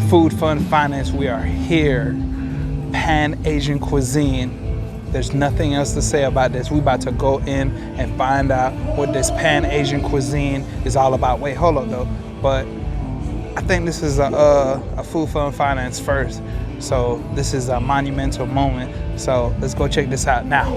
Food, Fun, Finance, we are here. Pan-Asian cuisine. There's nothing else to say about this. We about to go in and find out what this Pan-Asian cuisine is all about. Wait, hold up though. But I think this is a Food, Fun, Finance first. So this is a monumental moment. So let's go check this out now.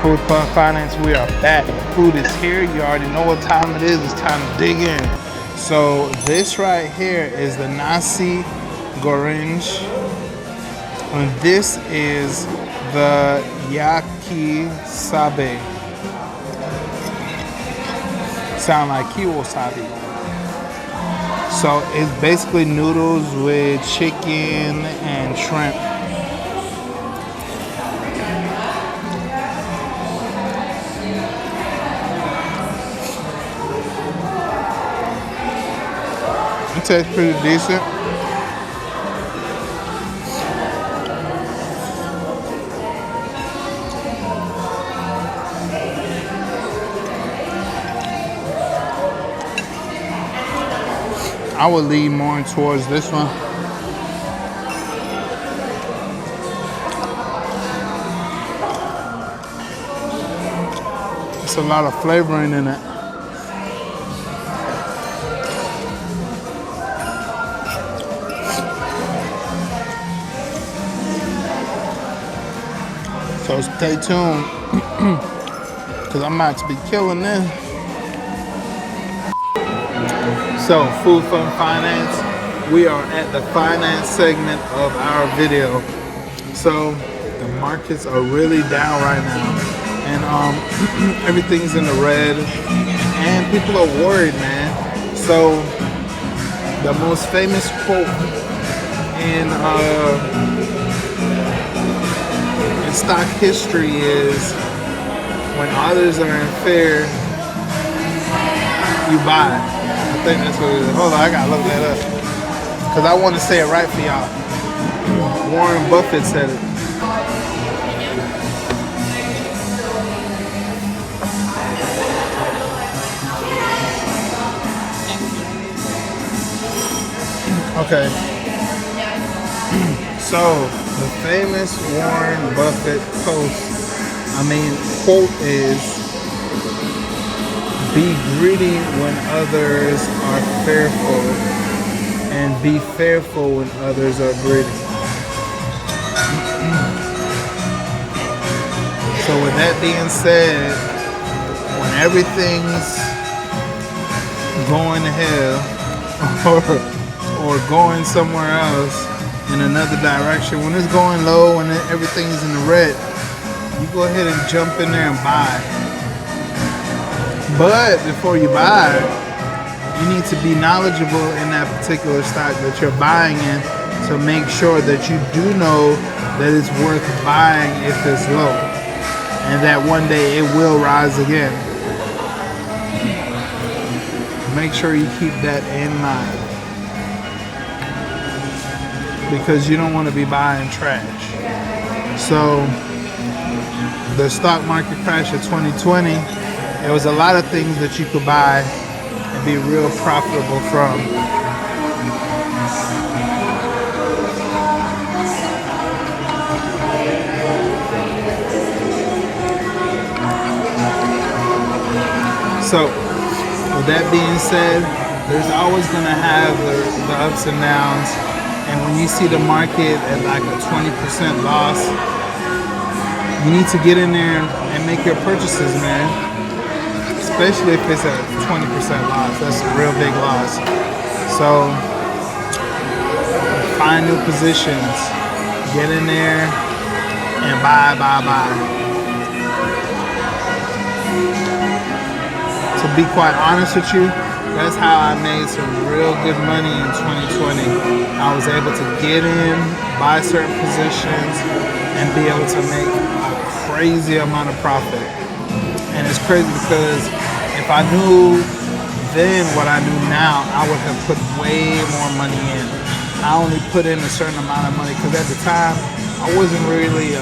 Food, Fun, Finance, we are back. Food is here. You already know what time it is. It's time to dig in. So this right here is the nasi goreng. And this is the yakisabe. Sound like kiwasabi. So it's basically noodles with chicken and shrimp. It tastes pretty decent. I would lean more towards this one. It's a lot of flavoring in it. So stay tuned, because I'm about to be killing this. So, Food, Fun, Finance, we are at the finance segment of our video. So, the markets are really down right now, and everything's in the red, and people are worried, man. So, the most famous quote in stock history is, when others are in fear, you buy. I think that's what it is. Hold on, I gotta look that up, because I want to say it right for y'all. Warren Buffett said it. Okay. So, the famous Warren Buffett quote is, be greedy when others are fearful, and be fearful when others are greedy. So with that being said, when everything's going to hell or going somewhere else in another direction, when it's going low and everything's in the red, you go ahead and jump in there and buy. But before you buy, you need to be knowledgeable in that particular stock that you're buying in, to make sure that you do know that it's worth buying if it's low, and that one day it will rise again. Make sure you keep that in mind, because you don't want to be buying trash. So the stock market crash of 2020, there was a lot of things that you could buy and be real profitable from. So with that being said, there's always gonna have the ups and downs. And when you see the market at like a 20% loss, you need to get in there and make your purchases, man. Especially if it's a 20% loss. That's a real big loss. So find new positions, get in there and buy. To be quite honest with you, that's how I made some real good money in 2020. I was able to get in, buy certain positions, and be able to make a crazy amount of profit. And it's crazy because if I knew then what I knew now, I would have put way more money in. I only put in a certain amount of money because at the time, I wasn't really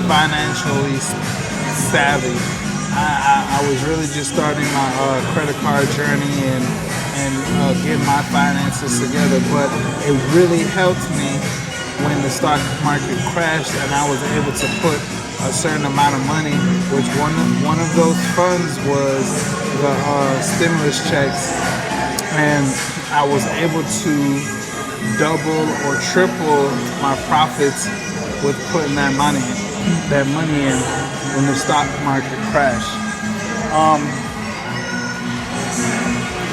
financially savvy. I was really just starting my credit card journey and getting my finances together, but it really helped me when the stock market crashed and I was able to put a certain amount of money, which one of those funds was the stimulus checks, and I was able to double or triple my profits with putting that money in when the stock market crashed.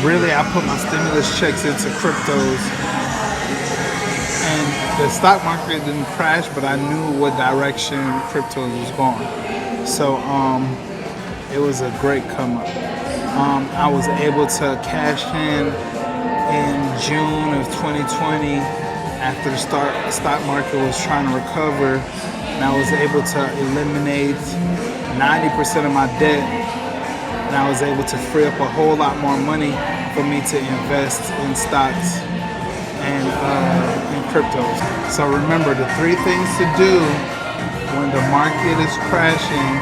Really, I put my stimulus checks into cryptos, and the stock market didn't crash, but I knew what direction cryptos was going. So it was a great come up. I was able to cash in June of 2020 after the stock market was trying to recover, and I was able to eliminate 90% of my debt, and I was able to free up a whole lot more money for me to invest in stocks and in cryptos. So remember, the 3 things to do when the market is crashing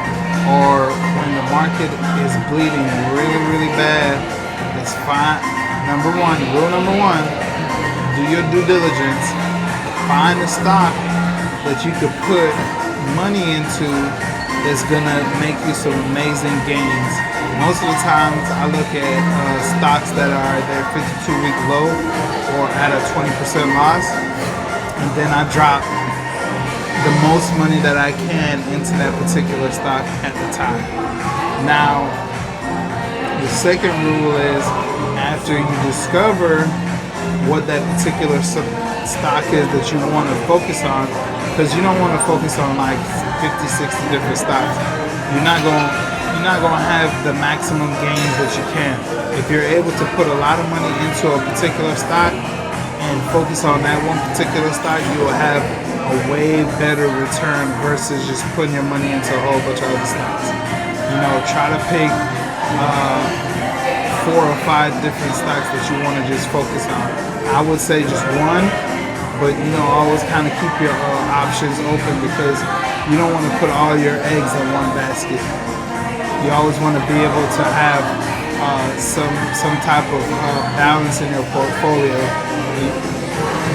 or when the market is bleeding really, really bad is find, rule number one, do your due diligence, find a stock that you could put money into that's gonna make you some amazing gains. Most of the times I look at stocks that are at their 52-week low or at a 20% loss, and then I drop the most money that I can into that particular stock at the time. Now, the second rule is after you discover what that particular stock is that you want to focus on, because you don't want to focus on like 50, 60 different stocks. You're not going to have the maximum gains that you can. If you're able to put a lot of money into a particular stock and focus on that one particular stock, you will have a way better return versus just putting your money into a whole bunch of other stocks. You know, try to pick 4 or 5 different stocks that you want to just focus on. I would say just one, but you know, always kind of keep your options open because you don't want to put all your eggs in one basket. You always want to be able to have some type of balance in your portfolio,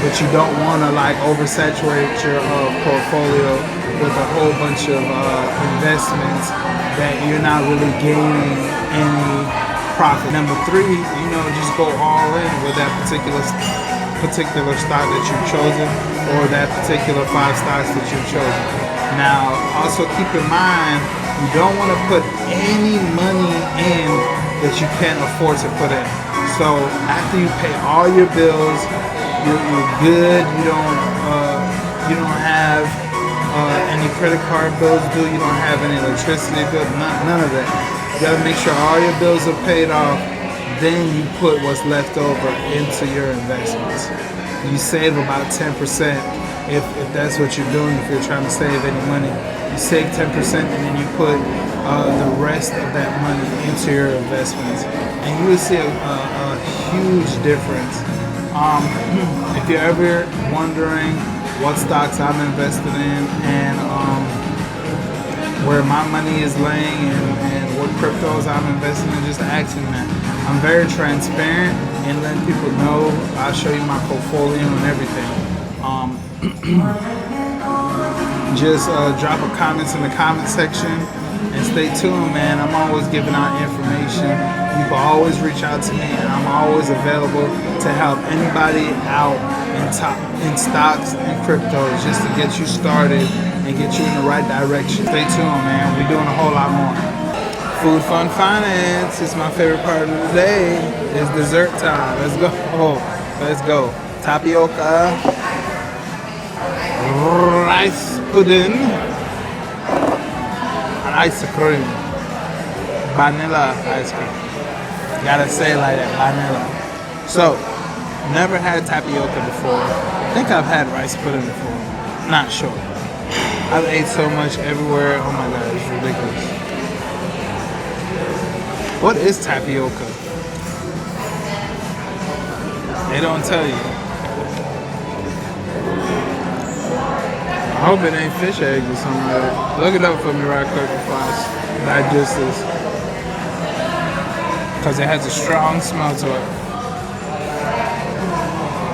but you don't want to like oversaturate your portfolio with a whole bunch of investments that you're not really gaining any profit. Number 3, you know, just go all in with that particular stock that you've chosen or that particular 5 stocks that you've chosen. Now, also keep in mind, you don't want to put any money in that you can't afford to put in. So after you pay all your bills, you're good. You don't have any credit card bills due. You don't have any electricity bills. None of that. You gotta make sure all your bills are paid off. Then you put what's left over into your investments. You save about 10% if that's what you're doing. If you're trying to save any money, you save 10% and then you put the rest of that money into your investments, and you will see a huge difference. If you're ever wondering what stocks I'm invested in and where my money is laying and what cryptos I'm investing in, just ask me that. I'm very transparent and letting people know. I'll show you my portfolio and everything. Just drop a comment in the comment section And stay tuned, man. I'm always giving out information. You can always reach out to me, and I'm always available to help anybody out in stocks and cryptos, just to get you started and get you in the right direction. Stay tuned, man. We're doing a whole lot more. Food, fun, finance is my favorite part of the day. It's dessert time. Let's go. Let's go. Tapioca, rice pudding, ice cream, vanilla ice cream. Gotta say it like that, vanilla. So, never had tapioca before. I think I've had rice pudding before. Not sure. I've ate so much everywhere. Oh my God, it's ridiculous. What is tapioca? They don't tell you. I hope it ain't fish eggs or something like that. Look it up for me right quick before I digest this. Because it has a strong smell to it.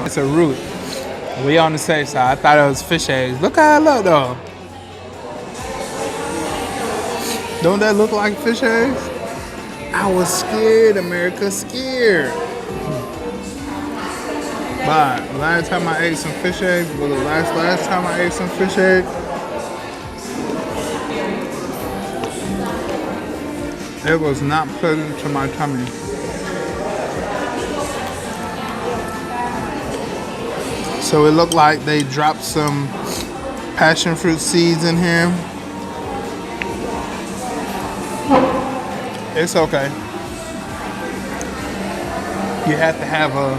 It's a root. We on the safe side. I thought it was fish eggs. Look how it look though. Don't that look like fish eggs? I was scared, America, scared. But last time I ate some fish eggs, well, the last time I ate some fish eggs, it was not pleasant to my tummy. So it looked like they dropped some passion fruit seeds in here. It's okay. You have to have an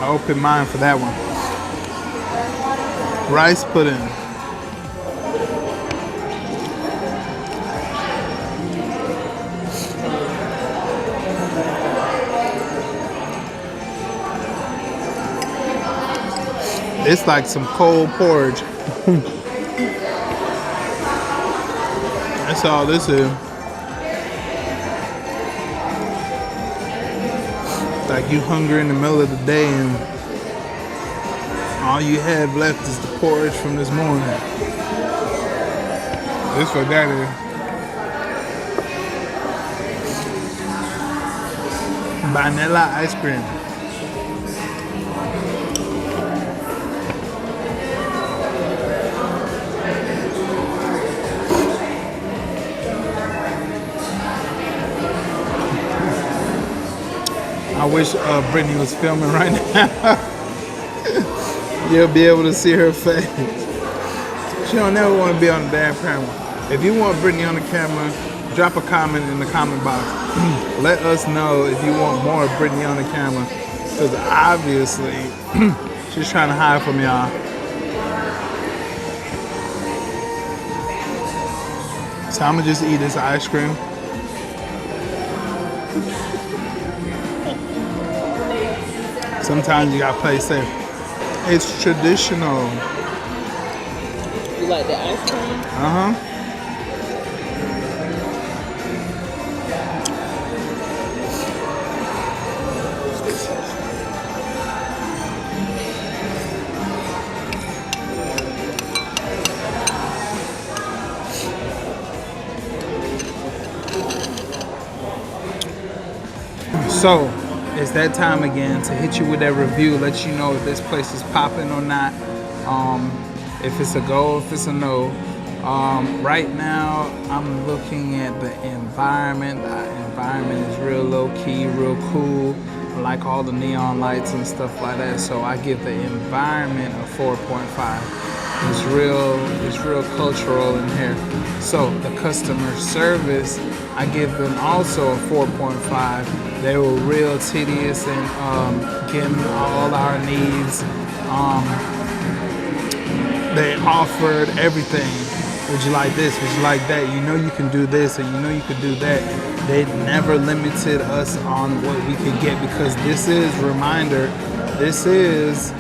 open mind for that one. Rice pudding. It's like some cold porridge. That's all this is. Like you hungry in the middle of the day and all you have left is the porridge from this morning. That's what that is. Vanilla ice cream. I wish Brittany was filming right now. You'll be able to see her face. She don't never want to be on the damn camera. If you want Brittany on the camera, drop a comment in the comment box. Let us know if you want more of Brittany on the camera. Because obviously, she's trying to hide from y'all. So I'm going to just eat this ice cream. Sometimes you gotta play safe. It's traditional. You like the ice cream? Uh-huh. So, it's that time again to hit you with that review, let you know if this place is popping or not, if it's a go, if it's a no. Right now, I'm looking at the environment. The environment is real low-key, real cool. I like all the neon lights and stuff like that, so I give the environment a 4.5. It's real cultural in here. So the customer service, I give them also a 4.5. They were real tedious in getting all our needs. They offered everything. Would you like this? Would you like that? You know you can do this, and you know you can do that. They never limited us on what we could get, because this is, reminder, this is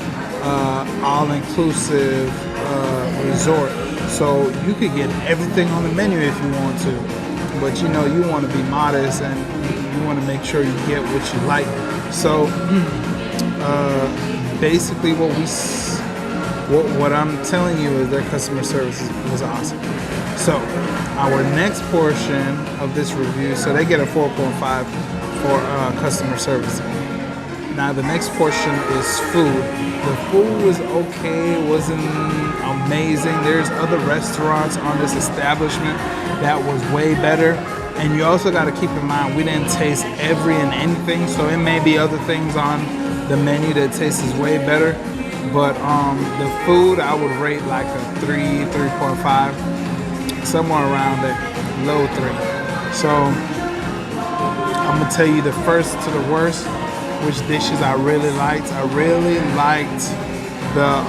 all-inclusive resort. So you could get everything on the menu if you want to. But you know, you want to be modest and you want to make sure you get what you like. So basically what what I'm telling you is their customer service was awesome. So our next portion of this review, so they get a 4.5 for customer service. Now the next portion is food. The food was okay, it wasn't amazing. There's other restaurants on this establishment that was way better. And you also got to keep in mind, we didn't taste every and anything, so it may be other things on the menu that tastes way better. But the food I would rate like a 3.5, somewhere around that low 3. So I'm gonna tell you the first to the worst, which dishes I really liked. I really liked the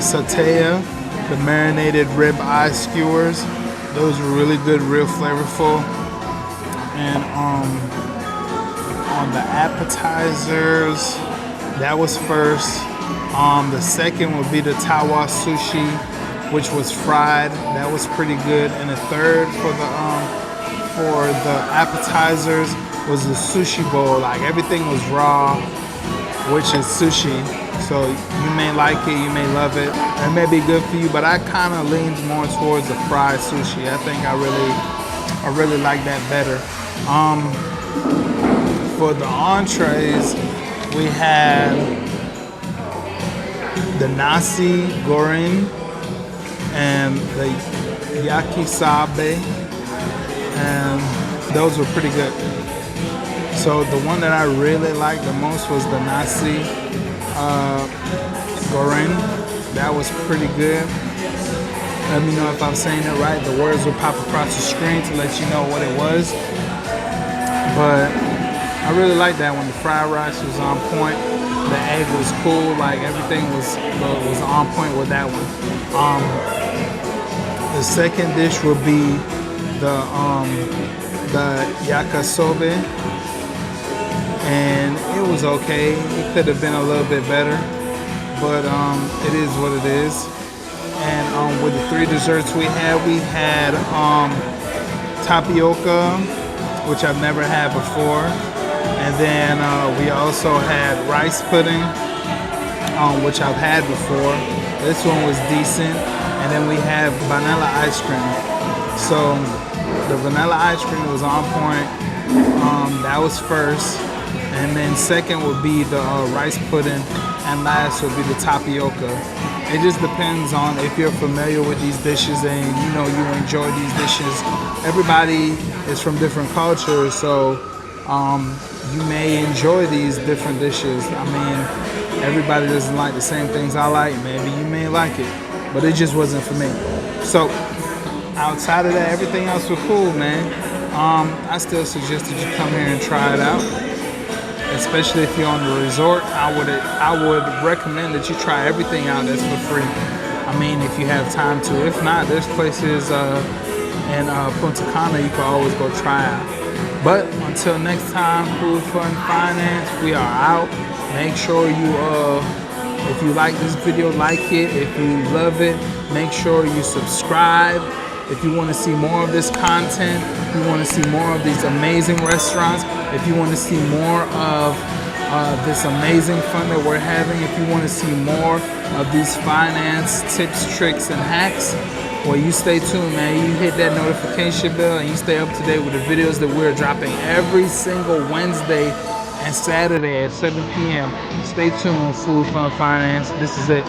sataya, the marinated rib eye skewers. Those were really good, real flavorful. And on the appetizers, that was first. The second would be the tawa sushi, which was fried. That was pretty good. And the third for the appetizers was the sushi bowl. Like everything was raw, which is sushi. So you may like it, you may love it. It may be good for you, but I kind of leaned more towards the fried sushi. I think I really like that better. For the entrees, we had the nasi goreng and the yakisabe, and those were pretty good. So the one that I really liked the most was the nasi goreng. That was pretty good. Let me know if I'm saying it right. The words will pop across the screen to let you know what it was. But I really liked that one. The fried rice was on point. The egg was cool. Like everything was on point with that one. The second dish would be the yakisobe, and it was okay. It could have been a little bit better, but it is what it is. And with the 3 desserts we had tapioca, which I've never had before, and then we also had rice pudding, which I've had before. This one was decent. And then we have vanilla ice cream. So the vanilla ice cream was on point. That was first. And then second would be the rice pudding. And last would be the tapioca. It just depends on if you're familiar with these dishes and you know you enjoy these dishes. Everybody is from different cultures, so you may enjoy these different dishes. I mean, everybody doesn't like the same things I like. Maybe you may like it, but it just wasn't for me. So outside of that, everything else was cool, man. I still suggest that you come here and try it out, especially if you're on the resort. I would recommend that you try everything out that's for free. I mean, if you have time to. If not, there's places in Punta Cana you can always go try out. But until next time, Food Fun Finance, we are out. Make sure you if you like this video, like it. If you love it, make sure you subscribe. If you want to see more of this content, if you want to see more of these amazing restaurants, if you want to see more of this amazing fun that we're having, if you want to see more of these finance tips, tricks, and hacks, well, you stay tuned, man. You hit that notification bell and you stay up to date with the videos that we're dropping every single Wednesday and Saturday at 7 p.m. Stay tuned, Food Fun Finance. This is it.